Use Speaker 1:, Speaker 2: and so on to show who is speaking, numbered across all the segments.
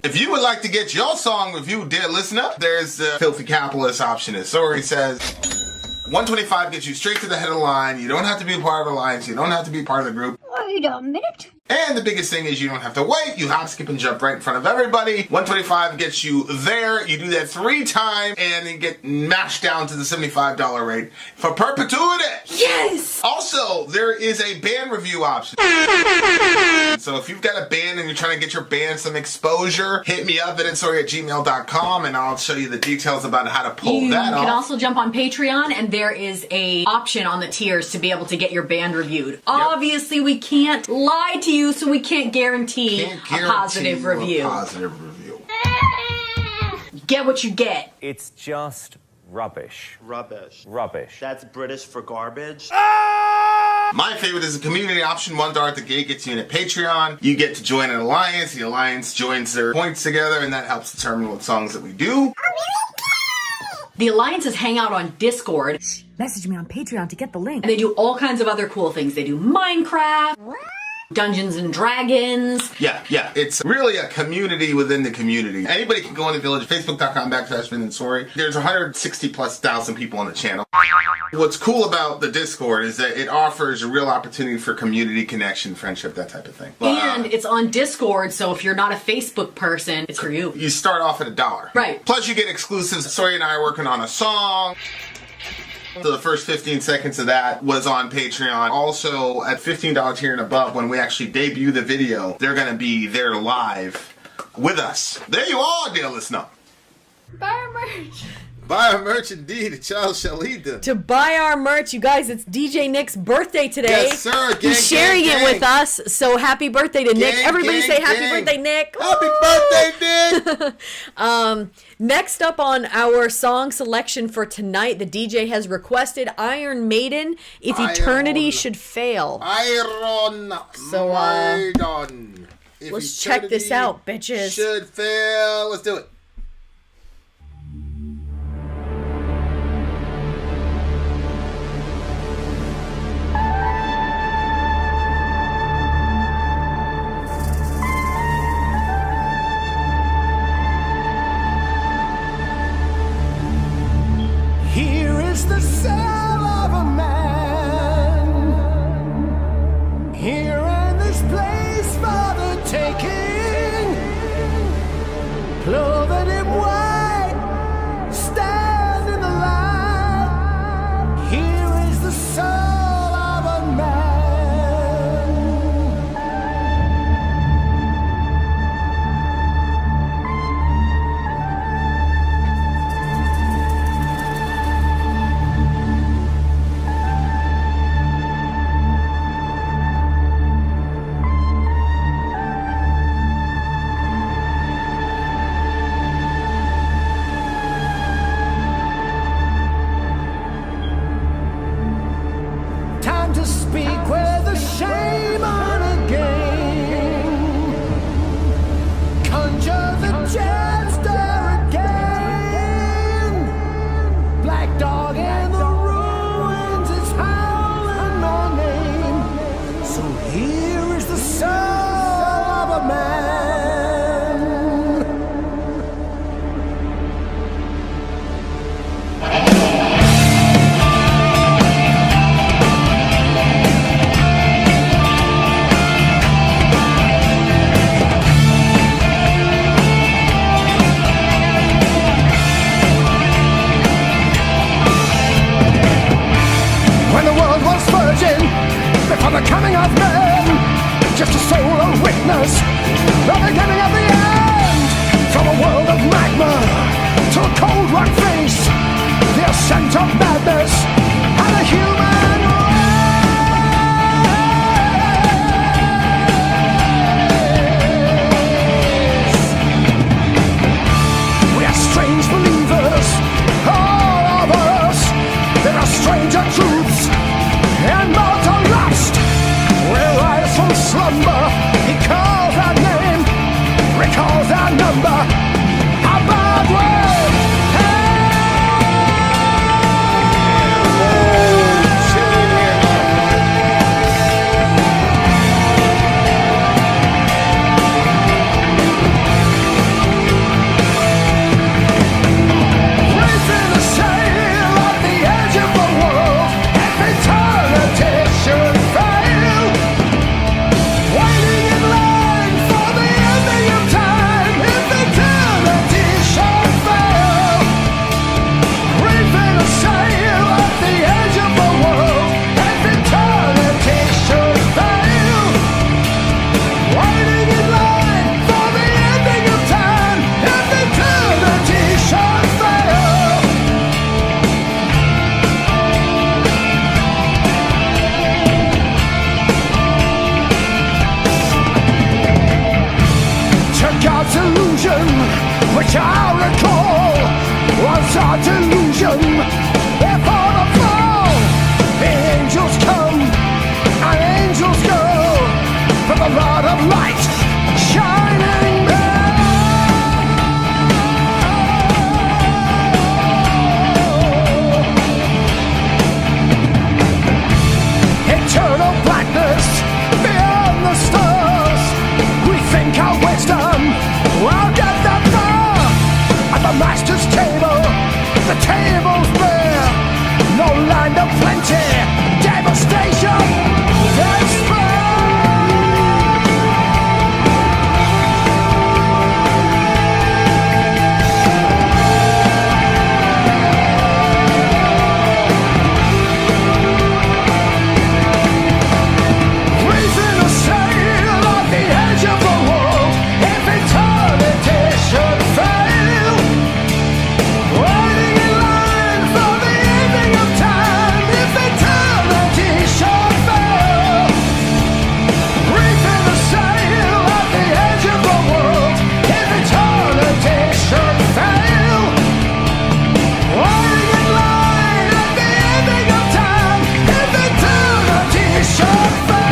Speaker 1: If you would like to get your song reviewed, dear listener, there's the Filthy Capitalist option. As Sori says, 125 gets you straight to the head of the line. You don't have to be a part of the alliance. You don't have to be part of the group.
Speaker 2: Wait a minute.
Speaker 1: And the biggest thing is you don't have to wait. You hop, skip, and jump right in front of everybody. 125 gets you there. You do that 3 times, and then get mashed down to the $75 rate for perpetuity.
Speaker 2: Yes!
Speaker 1: Also, there is a band review option. So if you've got a band and you're trying to get your band some exposure, hit me up at insori@gmail.com, and I'll show you the details about how to pull that off.
Speaker 3: You can also jump on Patreon, and there is a option on the tiers to be able to get your band reviewed. Yep. Obviously, we can't lie to you, so we can't guarantee a positive review. Get what you get.
Speaker 4: It's just rubbish.
Speaker 5: Rubbish.
Speaker 4: Rubbish.
Speaker 5: That's British for garbage.
Speaker 1: My favorite is the community option. $1 at the gate gets you in at Patreon. You get to join an alliance. The alliance joins their points together, and that helps determine what songs that we do.
Speaker 3: The alliances hang out on Discord.
Speaker 2: Message me on Patreon to get the link.
Speaker 3: And they do all kinds of other cool things. They do Minecraft, Dungeons and Dragons.
Speaker 1: Yeah. It's really a community within the community. Anybody can go in the village, facebook.com/Vin and Sori. There's 160,000+ people on the channel. What's cool about the Discord is that it offers a real opportunity for community connection, friendship, that type of thing.
Speaker 3: And it's on Discord, so if you're not a Facebook person, it's for you.
Speaker 1: You start off at $1.
Speaker 3: Right.
Speaker 1: Plus you get exclusives. Sori and I are working on a song. So the first 15 seconds of that was on Patreon. Also, at $15 tier and above, when we actually debut the video, they're going to be there live with us. There you are, dear listener.
Speaker 2: Buy our merch.
Speaker 1: Buy our merch indeed. A child shall eat them.
Speaker 6: To buy our merch, you guys, it's DJ Nick's birthday today.
Speaker 1: Yes, sir. Gang,
Speaker 6: He's sharing
Speaker 1: gang,
Speaker 6: it with us, so happy birthday to Nick. Everybody say happy birthday, Nick.
Speaker 1: Happy birthday, Nick.
Speaker 6: Next up on our song selection for tonight, the DJ has requested Iron Maiden, If Eternity Should Fail.
Speaker 1: Iron
Speaker 6: So,
Speaker 1: Maiden.
Speaker 6: Let's check this out, bitches.
Speaker 1: Should fail. Let's do it.
Speaker 7: Here is the cell of a man, here in this place for the taking, clothed in white, stand in the light. Here is the soul of a man. Time to speak with the shame on again. Conjure the jester again. Black dog in the ruins is howling my name. So here is the soul of a man. When the world was virgin, before the coming of men, just a soul, a witness, the beginning of the end. From a world of magma to a cold rock face, the ascent of madness and a human race. We are strange believers, all of us. There are stranger truths and mortal lust. We rise from slumber. He calls our name, recalls our number. A bad word. shall recall was our delusion. Before the fall, the angels come and angels go, from the rod of light shining there. Eternal blackness beyond the stars. We think our wisdom will get that far. At the master's table, the table's bare. No land of plenty, devastation, despair. Raising a sail on the edge of the world, if eternity should fail. Waiting in line for the ending of time, if eternity should fail. Raising a sail on the edge of the world, if eternity should fail. Waiting in line at the ending of time, if eternity should fail.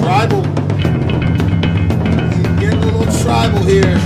Speaker 1: Tribal. Getting a little tribal here.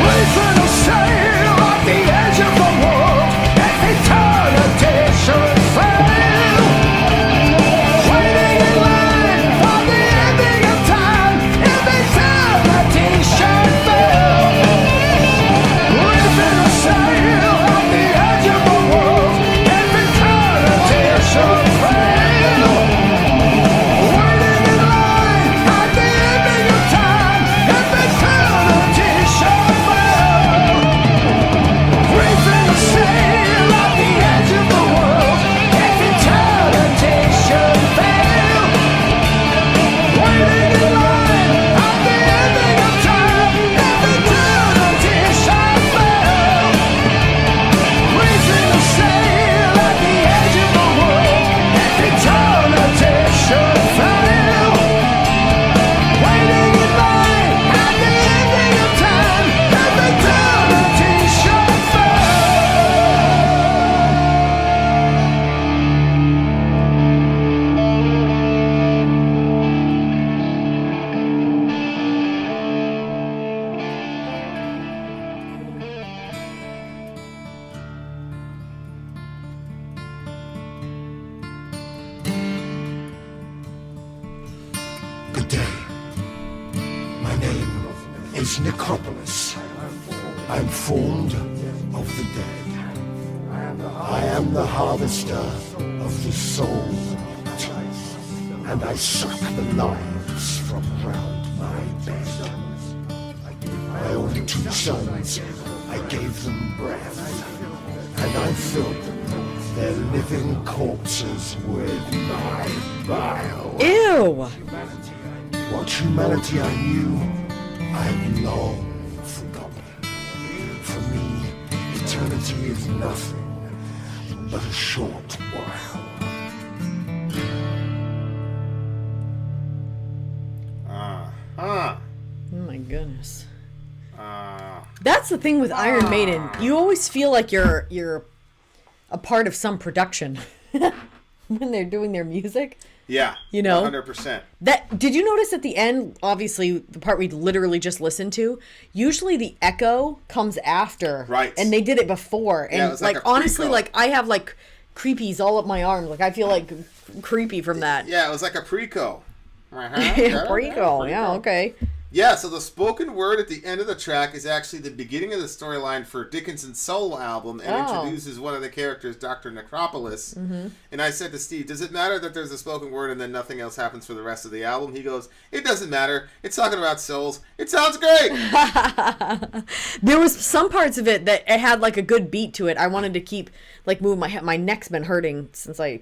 Speaker 1: Raising a sail at the edge of the world, if eternity should fail. Waiting in line for the ending of time, if eternity should fail. Raising a sail at the edge of the world, if eternity should fail. Waiting in line at the ending of time, if eternity should fail. Raising a sail at the edge of the world, if eternity should fail. Waiting in line at the ending of time, if eternity should fail. Raising a sail at the edge of the world, if eternity should fail. Waiting in line at the ending of time, if eternity should
Speaker 8: Good day. My name is Necropolis. I'm formed of the dead. I am the harvester of the soul, and I suck the lives from round my bed. My only two sons, I gave them breath, and I filled their living corpses with my bile.
Speaker 6: Ew.
Speaker 8: What humanity I knew, I've long forgotten. For me, eternity is nothing but a short while.
Speaker 6: Oh my goodness. That's the thing with Iron Maiden. You always feel like you're a part of some production when they're doing their music.
Speaker 1: Yeah.
Speaker 6: You know?
Speaker 1: 100%.
Speaker 6: That did you notice at the end, obviously the part we literally just listened to, usually the echo comes after.
Speaker 1: Right.
Speaker 6: And they did it before. And
Speaker 1: Yeah, it was like a
Speaker 6: honestly,
Speaker 1: prequel.
Speaker 6: like I have like creepies all up my arm. Like I feel like creepy from that.
Speaker 1: Yeah, it was like a preco.
Speaker 6: Prequel. Yeah, okay.
Speaker 1: Yeah, so the spoken word at the end of the track is actually the beginning of the storyline for Dickinson's solo album and introduces one of the characters, Dr. Necropolis. And I said to Steve, does it matter that there's a spoken word and then nothing else happens for the rest of the album? He goes, it doesn't matter. It's talking about souls. It sounds great.
Speaker 6: There was some parts of it that it had like a good beat to it. I wanted to keep like moving my head. My neck's been hurting since I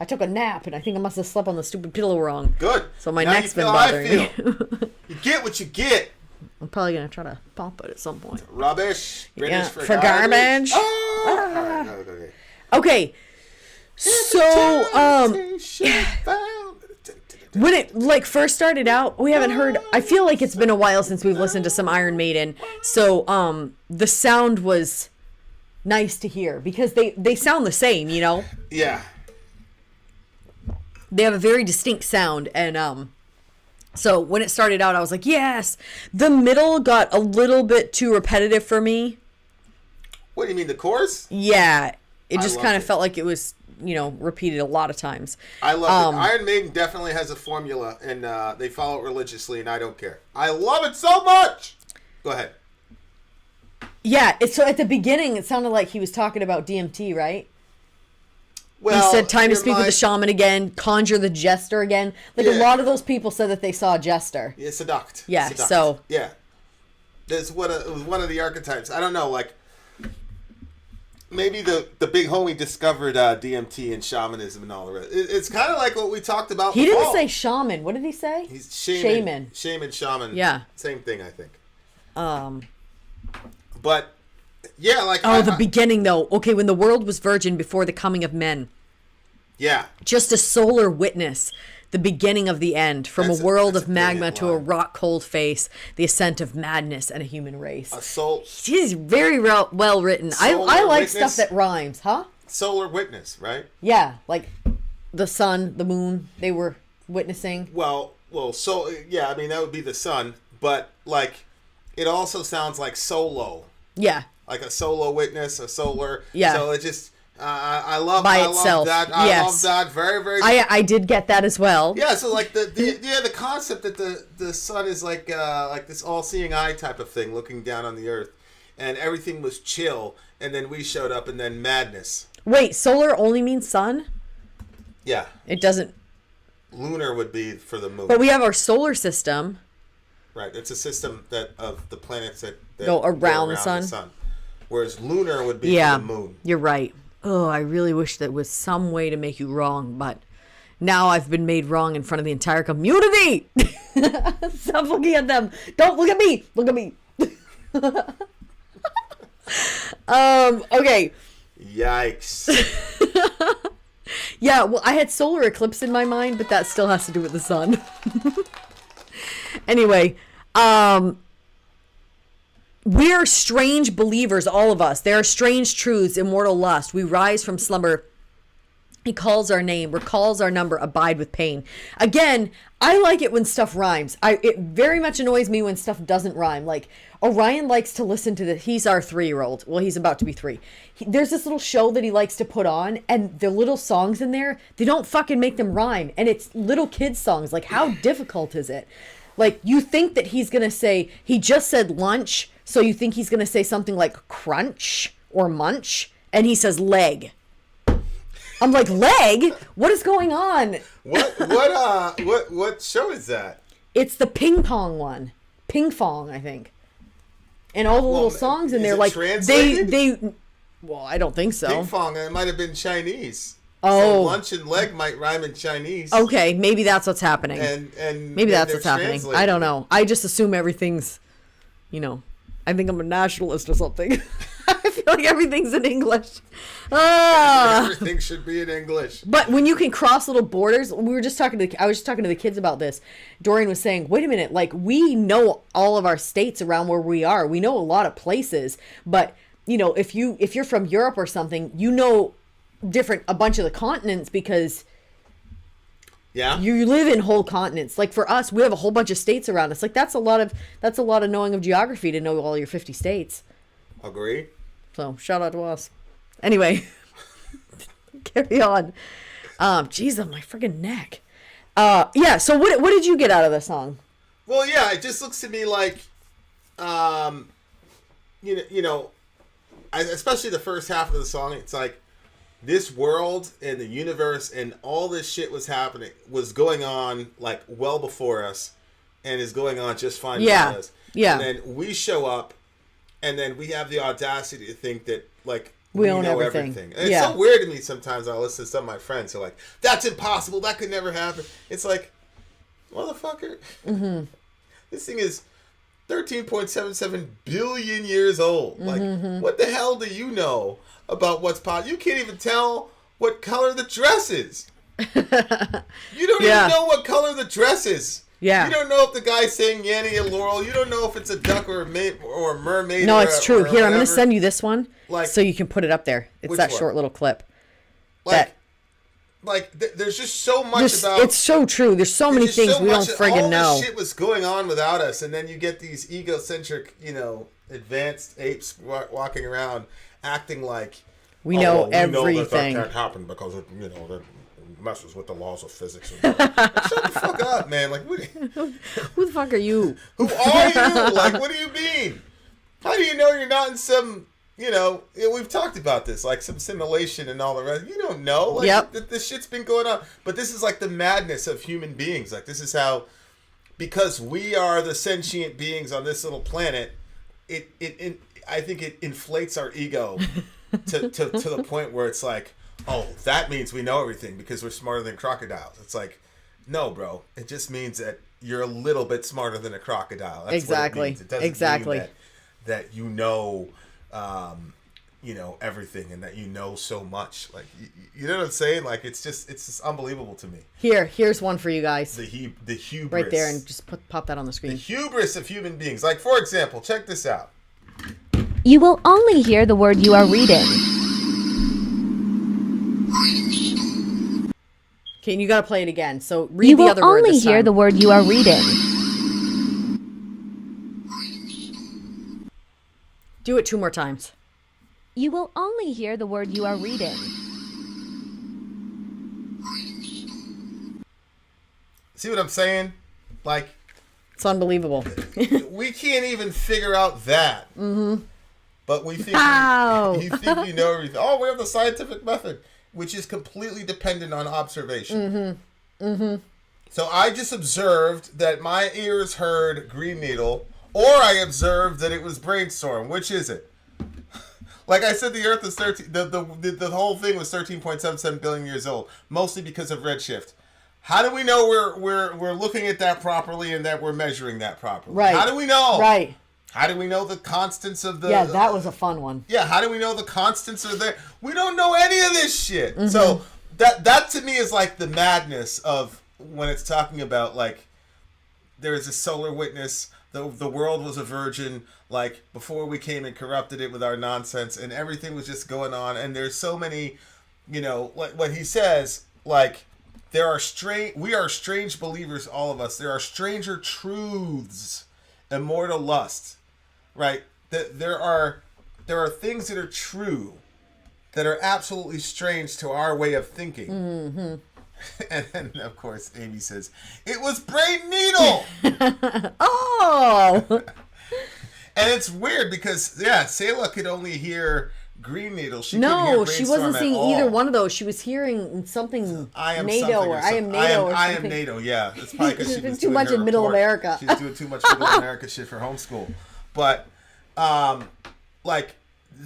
Speaker 6: took a nap, and I think I must have slept on the stupid pillow wrong.
Speaker 1: Good.
Speaker 6: So my
Speaker 1: Now
Speaker 6: neck's
Speaker 1: you
Speaker 6: been
Speaker 1: feel how I
Speaker 6: bothering me.
Speaker 1: feel. You get what you get.
Speaker 6: I'm probably gonna try to pump it at some point.
Speaker 1: Rubbish. British
Speaker 6: Yeah,
Speaker 1: for
Speaker 6: for
Speaker 1: garbage.
Speaker 6: garbage.
Speaker 1: Oh! All right, okay.
Speaker 6: Okay, so when it like first started out, we haven't heard. I feel like it's been a while since we've listened to some Iron Maiden. So the sound was nice to hear because they sound the same, you know.
Speaker 1: Yeah.
Speaker 6: They have a very distinct sound, and so when it started out, I was like, yes. The middle got a little bit too repetitive for me.
Speaker 1: What do you mean, the chorus?
Speaker 6: Yeah, it just
Speaker 1: loved
Speaker 6: kind of
Speaker 1: it.
Speaker 6: felt like it was, you know, repeated a lot of times.
Speaker 1: I love it. Iron Maiden definitely has a formula, and they follow it religiously, and I don't care. I love it so much. Go ahead.
Speaker 6: Yeah, so at the beginning, it sounded like he was talking about DMT, right?
Speaker 1: Well,
Speaker 6: He said, time to
Speaker 1: your
Speaker 6: speak with the
Speaker 1: mind-
Speaker 6: shaman again, conjure the jester again. Like, a
Speaker 1: Yeah.
Speaker 6: lot of those people said that they saw a jester.
Speaker 1: Yeah, seduct.
Speaker 6: Yeah,
Speaker 1: Seduct.
Speaker 6: so-
Speaker 1: Yeah. That's what it was one of the archetypes. I don't know, like, maybe the big homie discovered DMT and shamanism and all the rest. It's kind of like what we talked about
Speaker 6: He
Speaker 1: before.
Speaker 6: didn't say shaman. What did he say?
Speaker 1: He's shaman.
Speaker 6: Shaman.
Speaker 1: Shaman.
Speaker 6: Yeah.
Speaker 1: Same thing, I think. But, yeah, like...
Speaker 6: Oh, the beginning, though. Okay, when the world was virgin before the coming of men.
Speaker 1: Yeah.
Speaker 6: Just a solar witness. The beginning of the end. From
Speaker 1: That's
Speaker 6: a world
Speaker 1: that's
Speaker 6: of magma
Speaker 1: brilliant
Speaker 6: to a
Speaker 1: line.
Speaker 6: rock-cold face. The ascent of madness and a human race.
Speaker 1: A soul...
Speaker 6: He's very well written. I
Speaker 1: Solar
Speaker 6: like
Speaker 1: witness?
Speaker 6: stuff that rhymes, huh?
Speaker 1: Solar witness, right?
Speaker 6: Yeah, like the sun, the moon, they were witnessing.
Speaker 1: Well, so, yeah, I mean, that would be the sun. But, like, it also sounds like solo.
Speaker 6: Yeah.
Speaker 1: Like a solo witness, a solar.
Speaker 6: Yeah.
Speaker 1: So it just... I love
Speaker 6: By
Speaker 1: I
Speaker 6: itself,
Speaker 1: love that. I
Speaker 6: yes.
Speaker 1: love that. Very, very...
Speaker 6: I did get that as well.
Speaker 1: Yeah, so like the concept that the sun is like this all-seeing eye type of thing looking down on the earth, and everything was chill, and then we showed up, and then madness.
Speaker 6: Wait, solar only means sun?
Speaker 1: Yeah,
Speaker 6: It doesn't.
Speaker 1: lunar would be for the moon.
Speaker 6: But we have our solar system.
Speaker 1: Right, it's a system that of the planets that
Speaker 6: Go around the sun.
Speaker 1: Whereas lunar would be
Speaker 6: Yeah,
Speaker 1: for the moon.
Speaker 6: you're right. Oh, I really wish there was some way to make you wrong, but now I've been made wrong in front of the entire community. Stop looking at them. Don't look at me. Look at me. Okay.
Speaker 1: Yikes.
Speaker 6: Yeah, well, I had solar eclipse in my mind, but that still has to do with the sun. Anyway, we are strange believers, all of us. There are strange truths, immortal lust. We rise from slumber. He calls our name, recalls our number, abide with pain. Again, I like it when stuff rhymes. It very much annoys me when stuff doesn't rhyme. Like, Orion likes to listen to he's our 3-year-old. Well, he's about to be 3. There's this little show that he likes to put on, and the little songs in there, they don't fucking make them rhyme. And it's little kids' songs. Like, how difficult is it? Like, you think that he's going to say, he just said lunch, so you think he's going to say something like crunch or munch, and he says leg. I'm like, leg? What is going on?
Speaker 1: What show is that?
Speaker 6: It's the ping pong one. Ping pong, I think. And all the little songs in
Speaker 1: is
Speaker 6: there,
Speaker 1: it
Speaker 6: like,
Speaker 1: translated?
Speaker 6: they, well, I don't think so.
Speaker 1: Ping pong, it might have been Chinese.
Speaker 6: Oh.
Speaker 1: So lunch and leg might rhyme in Chinese.
Speaker 6: Okay, maybe that's what's happening.
Speaker 1: And
Speaker 6: Maybe that's
Speaker 1: they're
Speaker 6: what's happening.
Speaker 1: translating
Speaker 6: I don't
Speaker 1: it.
Speaker 6: know. I just assume everything's, I think I'm a nationalist or something. I feel like everything's in English.
Speaker 1: Everything should be in English.
Speaker 6: But when you can cross little borders, I was just talking to the kids about this. Dorian was saying, wait a minute, like, we know all of our states around where we are. We know a lot of places, but if you're from Europe or something, a bunch of the continents because
Speaker 1: Yeah.
Speaker 6: you live in whole continents. Like for us, we have a whole bunch of states around us. Like that's a lot of knowing of geography to know all your 50 states.
Speaker 1: Agree.
Speaker 6: So shout out to us. Anyway, carry on. Jeez, on my friggin' neck. Yeah. So what did you get out of the song?
Speaker 1: Well, yeah, it just looks to me like, especially the first half of the song, it's like this world and the universe and all this shit was going on like well before us, and is going on just fine without us.
Speaker 6: Yeah.
Speaker 1: And then we show up, and then we have the audacity to think that like
Speaker 6: we own
Speaker 1: know
Speaker 6: everything.
Speaker 1: And it's so weird to me sometimes. I listen to some of my friends who are like, "That's impossible. That could never happen." It's like, motherfucker. Mm-hmm. This thing is 13.77 billion years old. Like, what the hell do you know about what's possible? You can't even tell what color the dress is. You don't even know what color the dress is.
Speaker 6: Yeah.
Speaker 1: You don't know if the guy's saying Yanny and Laurel. You don't know if it's a duck or a mermaid.
Speaker 6: No, it's true. Here, I'm going to send you this one
Speaker 1: like,
Speaker 6: so you can put it up there. It's that short little clip.
Speaker 1: There's just so much about...
Speaker 6: It's so true. There's so many things we don't friggin' know.
Speaker 1: All this shit was going on without us, and then you get these egocentric, advanced apes walking around acting like...
Speaker 6: We know everything.
Speaker 1: We know that can't happen because, it messes with the laws of physics. Shut the fuck up, man. Like,
Speaker 6: who the fuck are you?
Speaker 1: Who are you? Like, what do you mean? How do you know you're not in some... we've talked about this, like some simulation and all the rest. You don't know. Like, this shit's been going on. But this is like the madness of human beings. Like, this is how, because we are the sentient beings on this little planet, I think it inflates our ego to the point where it's like, oh, that means we know everything because we're smarter than crocodiles. It's like, no, bro. It just means that you're a little bit smarter than a crocodile. That's
Speaker 6: exactly.
Speaker 1: What it means. It doesn't mean that you know... everything, and that so much. Like, you know what I'm saying? Like, it's just unbelievable to me.
Speaker 6: Here's one for you guys.
Speaker 1: The hubris
Speaker 6: right there, and just pop that on the screen.
Speaker 1: The hubris of human beings. Like, for example, check this out.
Speaker 9: You will only hear the word you are reading.
Speaker 6: Okay, and you gotta play it again. So read the other word.
Speaker 9: You will only hear the word you are reading.
Speaker 6: Do it 2 more times.
Speaker 9: You will only hear the word you are reading.
Speaker 1: See what I'm saying? Like,
Speaker 6: it's unbelievable.
Speaker 1: We can't even figure out that. Mm-hmm. But we think you think you know everything. Oh, we have the scientific method, which is completely dependent on observation. Mm-hmm. Mm-hmm. So I just observed that my ears heard green needle, or I observed that it was brainstorm. Which is it? Like I said, the Earth is 13. The whole thing was 13.77 billion years old, mostly because of redshift. How do we know we're looking at that properly and that we're measuring that properly?
Speaker 6: Right.
Speaker 1: How do we know?
Speaker 6: Right.
Speaker 1: How do we know the constants of the...
Speaker 6: Yeah, that was a fun one.
Speaker 1: Yeah, how do we know the constants are there? We don't know any of this shit. Mm-hmm. So that to me is like the madness of when it's talking about, like, there is a solar witness, the world was a virgin, like, before we came and corrupted it with our nonsense, and everything was just going on, and there's so many, like what he says, like, we are strange believers, all of us. There are stranger truths, immortal lust. Right, there are things that are true, that are absolutely strange to our way of thinking. Mm-hmm. And then, of course, Amy says, "It was brain needle."
Speaker 6: Oh.
Speaker 1: And it's weird because Selah could only hear green needle. She
Speaker 6: wasn't seeing either one of those. She was hearing something. I am NATO or I am NATO.
Speaker 1: I am NATO. Yeah, that's probably because she was
Speaker 6: too much in Middle America.
Speaker 1: She's doing too much Middle America shit for homeschool. But, like,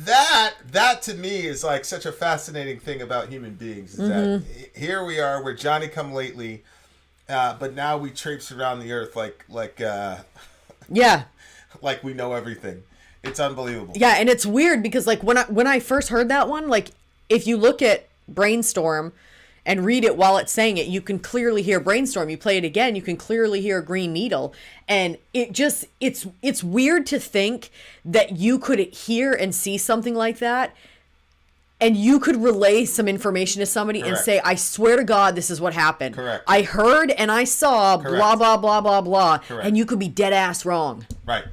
Speaker 1: that to me is like such a fascinating thing about human beings. Is that here we are, we're Johnny come lately, but now we traipse around the earth like we know everything. It's unbelievable.
Speaker 6: Yeah, and it's weird because, like, when I first heard that one, like, if you look at Brainstorm and read it while it's saying it, you can clearly hear brainstorm. You play it again, you can clearly hear green needle. And it's weird to think that you could hear and see something like that and you could relay some information to somebody and
Speaker 1: Correct.
Speaker 6: say, I swear to God, this is what happened.
Speaker 1: Correct.
Speaker 6: I heard and I saw
Speaker 1: Correct.
Speaker 6: blah, blah, blah, blah, blah.
Speaker 1: Correct.
Speaker 6: And you could be dead ass wrong.
Speaker 1: Right.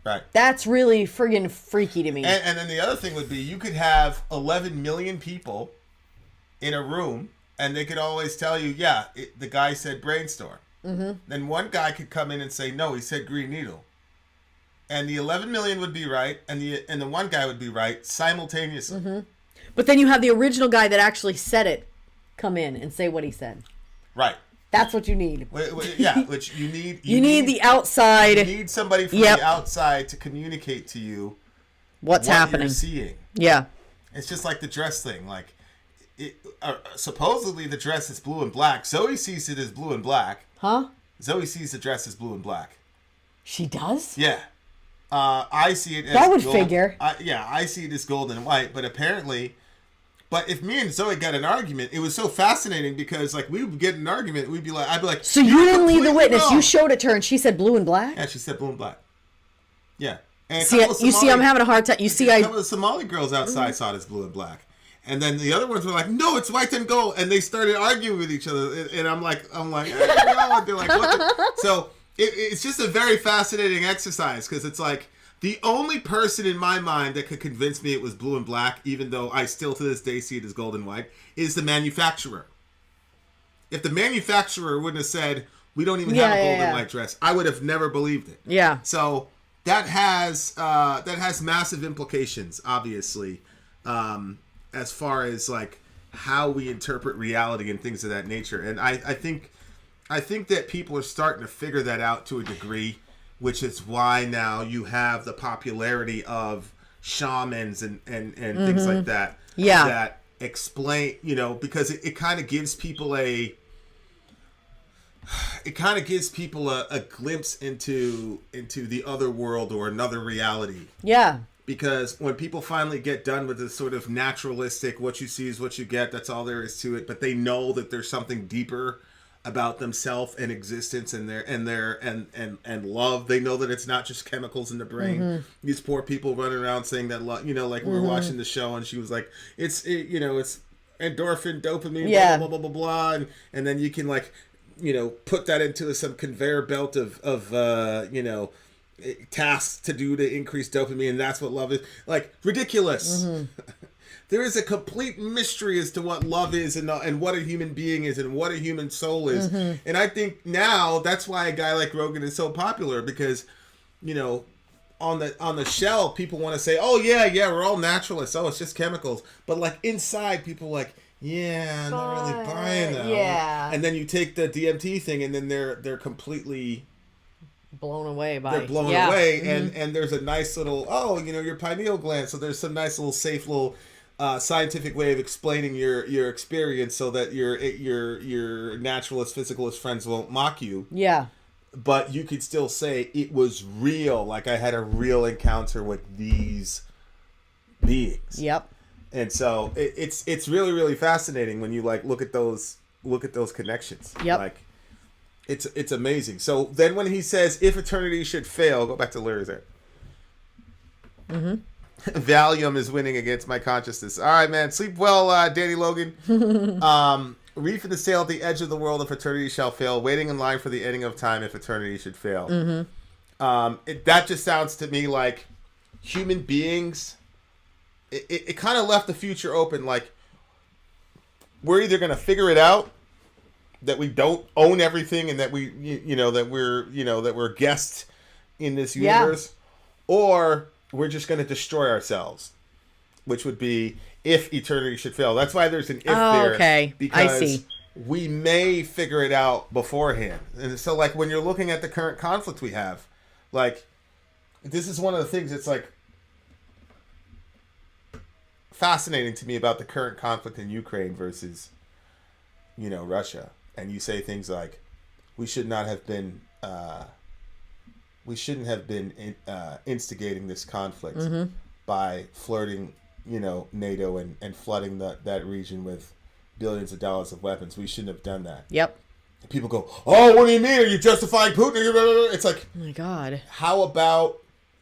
Speaker 1: Right.
Speaker 6: That's really friggin' freaky to me.
Speaker 1: And then the other thing would be you could have 11 million people in a room and they could always tell you, yeah, the guy said brainstorm. Mm-hmm. Then one guy could come in and say, no, he said green needle. And the 11 million would be right, and the one guy would be right simultaneously.
Speaker 6: Mm-hmm. But then you have the original guy that actually said it come in and say what he said.
Speaker 1: Right.
Speaker 6: That's what you need.
Speaker 1: Yeah, which you need.
Speaker 6: You need the outside.
Speaker 1: You need somebody from
Speaker 6: Yep.
Speaker 1: the outside to communicate to you
Speaker 6: what's
Speaker 1: what
Speaker 6: happening.
Speaker 1: you're seeing.
Speaker 6: Yeah.
Speaker 1: It's just like the dress thing. Like, supposedly the dress is blue and black. Zoe sees it as blue and black.
Speaker 6: Huh?
Speaker 1: Zoe sees the dress as blue and black.
Speaker 6: She does?
Speaker 1: Yeah. I see it as
Speaker 6: That would
Speaker 1: gold.
Speaker 6: figure.
Speaker 1: I see it as gold and white, but apparently... But if me and Zoe got an argument, it was so fascinating because, like, we would get an argument, I'd be like...
Speaker 6: So you didn't leave the
Speaker 1: completely
Speaker 6: witness.
Speaker 1: wrong.
Speaker 6: You showed it to her and she said blue and black?
Speaker 1: Yeah, she said blue and black. Yeah. And
Speaker 6: See, you see, I'm having a hard time. You see,
Speaker 1: a couple of Somali girls outside saw it as blue and black. And then the other ones were like, no, it's white and gold. And they started arguing with each other. And I'm like, I don't know. And they're like, what the? So it's just a very fascinating exercise because it's like the only person in my mind that could convince me it was blue and black, even though I still to this day see it as gold and white, is the manufacturer. If the manufacturer wouldn't have said, we don't even have a gold and white dress, I would have never believed it.
Speaker 6: Yeah.
Speaker 1: So that has massive implications, obviously, as far as like how we interpret reality and things of that nature. And I think that people are starting to figure that out to a degree, which is why now you have the popularity of shamans and things like that.
Speaker 6: Yeah.
Speaker 1: That explain, because it kind of gives people a glimpse into the other world or another reality.
Speaker 6: Yeah.
Speaker 1: Because when people finally get done with this sort of naturalistic, what you see is what you get, that's all there is to it, but they know that there's something deeper about themselves and existence and and love. They know that it's not just chemicals in the brain.
Speaker 6: Mm-hmm.
Speaker 1: These poor people running around saying that love, like we were watching the show and she was like, it's endorphin, dopamine,
Speaker 6: Yeah.
Speaker 1: blah, blah, blah, blah, blah. And then you can put that into some conveyor belt of tasks to do to increase dopamine, and that's what love is. Like, ridiculous.
Speaker 6: Mm-hmm.
Speaker 1: There is a complete mystery as to what love is and what a human being is and what a human soul is.
Speaker 6: Mm-hmm.
Speaker 1: And I think now that's why a guy like Rogan is so popular, because on the shell people want to say, oh yeah, we're all naturalists, oh it's just chemicals, but like inside people are like, yeah, I'm not really buying that.
Speaker 6: Yeah.
Speaker 1: And then you take the DMT thing and then they're completely
Speaker 6: Blown away by.
Speaker 1: they're blown away, and there's a nice little your pineal gland. So there's some nice little safe little scientific way of explaining your experience, so that your naturalist, physicalist friends won't mock you.
Speaker 6: Yeah.
Speaker 1: But you could still say it was real. Like I had a real encounter with these beings.
Speaker 6: Yep.
Speaker 1: And so it's really, really fascinating when you look at those connections.
Speaker 6: Yep.
Speaker 1: Like it's amazing. So then when he says, if eternity should fail, go back to lyrics there. Mm-hmm. Valium is winning against my consciousness. All right, man. Sleep well, Danny Logan. Reef in the sail at the edge of the world if eternity shall fail. Waiting in line for the ending of time if eternity should fail. Mm-hmm. That just sounds to me like human beings. It kind of left the future open. Like, we're either going to figure it out, that we don't own everything, and that that we're guests in this universe, or we're just going to destroy ourselves, which would be if eternity should fail. That's why there's an if there.
Speaker 6: Okay.
Speaker 1: Because
Speaker 6: I see.
Speaker 1: we may figure it out beforehand. And so, like, when you're looking at the current conflict we have, like, this is one of the things that's, like, fascinating to me about the current conflict in Ukraine versus, Russia. And you say things like, we shouldn't have been instigating this conflict by flirting, NATO and flooding that region with billions of dollars of weapons. We shouldn't have done that.
Speaker 6: Yep.
Speaker 1: And people go, oh, what do you mean? Are you justifying Putin? It's like,
Speaker 6: Oh my God.
Speaker 1: how about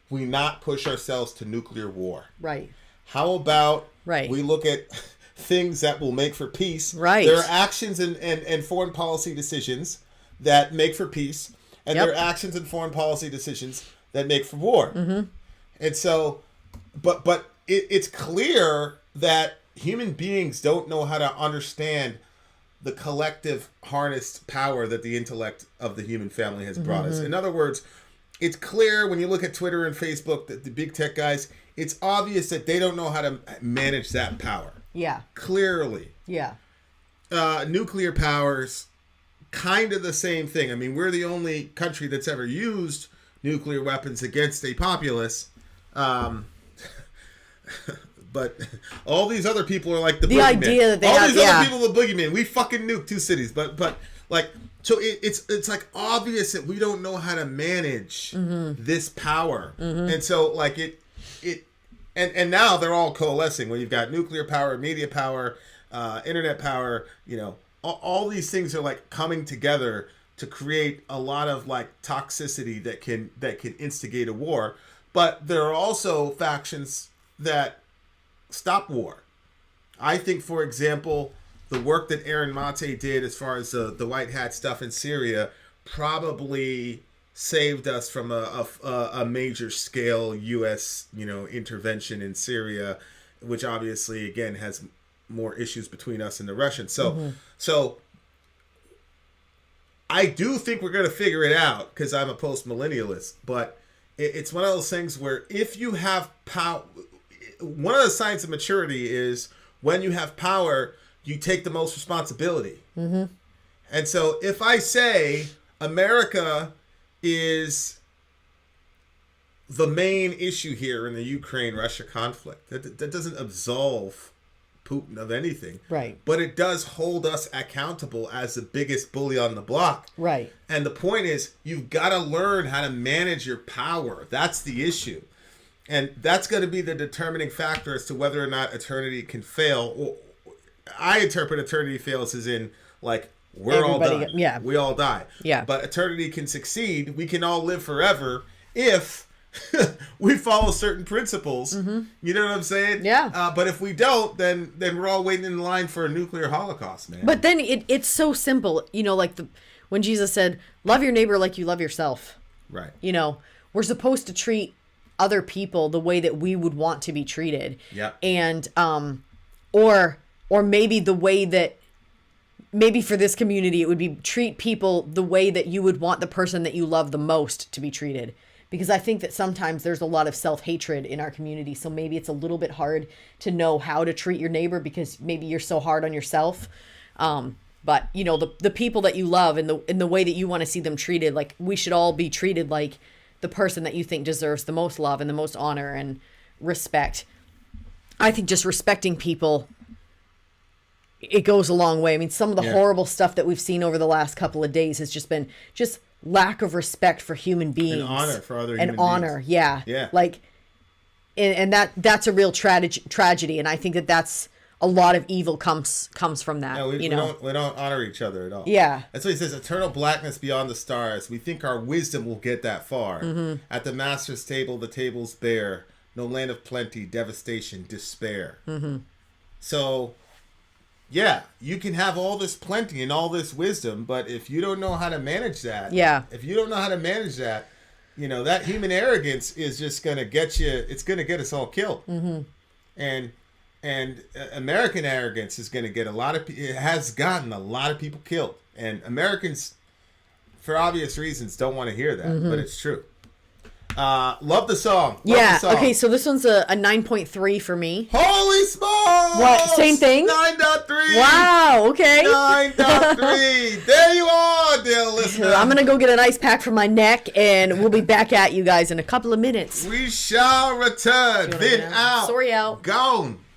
Speaker 1: we not push ourselves to nuclear war?
Speaker 6: Right.
Speaker 10: How about
Speaker 6: Right.
Speaker 10: we look at things that will make for peace?
Speaker 6: Right.
Speaker 10: There are actions and foreign policy decisions that make for peace, and
Speaker 6: Yep.
Speaker 10: there are actions and foreign policy decisions that make for war.
Speaker 6: Mm-hmm.
Speaker 10: And so, but it's clear that human beings don't know how to understand the collective harnessed power that the intellect of the human family has brought us. In other words, it's clear when you look at Twitter and Facebook that the big tech guys, it's obvious that they don't know how to manage that power.
Speaker 6: Yeah.
Speaker 10: Clearly.
Speaker 6: Yeah.
Speaker 10: Nuclear powers, kind of the same thing. I mean, we're the only country that's ever used nuclear weapons against a populace. But all these other people are like the boogeyman.
Speaker 6: idea that they
Speaker 10: all
Speaker 6: have,
Speaker 10: these
Speaker 6: yeah.
Speaker 10: other people are the boogeyman. We fucking nuked 2 cities, but like, so it's like obvious that we don't know how to manage this power, and so like and now they're all coalescing. Where you've got nuclear power, media power, internet power. You know, all these things are like coming together to create a lot of like toxicity that can instigate a war. But there are also factions that stop war. I think, for example, the work that Aaron Mate did as far as the white hat stuff in Syria probably saved us from a major scale U.S. intervention in Syria, which obviously again has more issues between us and the Russians. So I do think we're going to figure it out because I'm a post-millennialist, but it's one of those things where if you have power, one of the signs of maturity is when you have power, you take the most responsibility. And so if I say America is the main issue here in the Ukraine-Russia conflict, that doesn't absolve Putin of anything.
Speaker 6: Right.
Speaker 10: But it does hold us accountable as the biggest bully on the block.
Speaker 6: Right.
Speaker 10: And the point is, you've got to learn how to manage your power. That's the issue. And that's going to be the determining factor as to whether or not eternity can fail. I interpret eternity fails as in, like, we're all done.
Speaker 6: Yeah.
Speaker 10: We all die.
Speaker 6: Yeah.
Speaker 10: But eternity can succeed. We can all live forever if we follow certain principles. You know what I'm saying?
Speaker 6: Yeah.
Speaker 10: But if we don't, then we're all waiting in line for a nuclear holocaust, man.
Speaker 6: But then it's so simple. Like when Jesus said, love your neighbor like you love yourself.
Speaker 10: Right.
Speaker 6: We're supposed to treat other people the way that we would want to be treated.
Speaker 10: Yeah.
Speaker 6: And or maybe the way that maybe for this community it would be treat people the way that you would want the person that you love the most to be treated. Because I think that sometimes there's a lot of self-hatred in our community. So maybe it's a little bit hard to know how to treat your neighbor because maybe you're so hard on yourself. But the people that you love and the way that you want to see them treated, like we should all be treated like the person that you think deserves the most love and the most honor and respect. I think just respecting people, it goes a long way. I mean, some of the horrible stuff that we've seen over the last couple of days has just been just lack of respect for human beings.
Speaker 10: And honor for other
Speaker 6: and
Speaker 10: human
Speaker 6: honor,
Speaker 10: beings.
Speaker 6: yeah.
Speaker 10: Yeah.
Speaker 6: Like, and that's a real tragedy. And I think that that's a lot of evil comes from that.
Speaker 10: No, we don't honor each other at all.
Speaker 6: Yeah.
Speaker 10: That's what he says, eternal blackness beyond the stars. We think our wisdom will get that far. At the master's table, the table's bare. No land of plenty, devastation, despair. So, yeah, you can have all this plenty and all this wisdom, but if you don't know how to manage that, that human arrogance is just going to get you, it's going to get us all killed. And American arrogance is going to get it has gotten a lot of people killed. And Americans, for obvious reasons, don't want to hear that, but it's true. Love the song.
Speaker 6: Okay, so this one's a 9.3 for me.
Speaker 10: Holy smokes!
Speaker 6: What? Same thing?
Speaker 10: 9.3.
Speaker 6: Wow, okay.
Speaker 10: 9.3. There you are, dear listener.
Speaker 6: I'm going to go get an ice pack from my neck, and we'll be back at you guys in a couple of minutes.
Speaker 10: We shall return. Vin out.
Speaker 6: Sori out.
Speaker 10: Gone.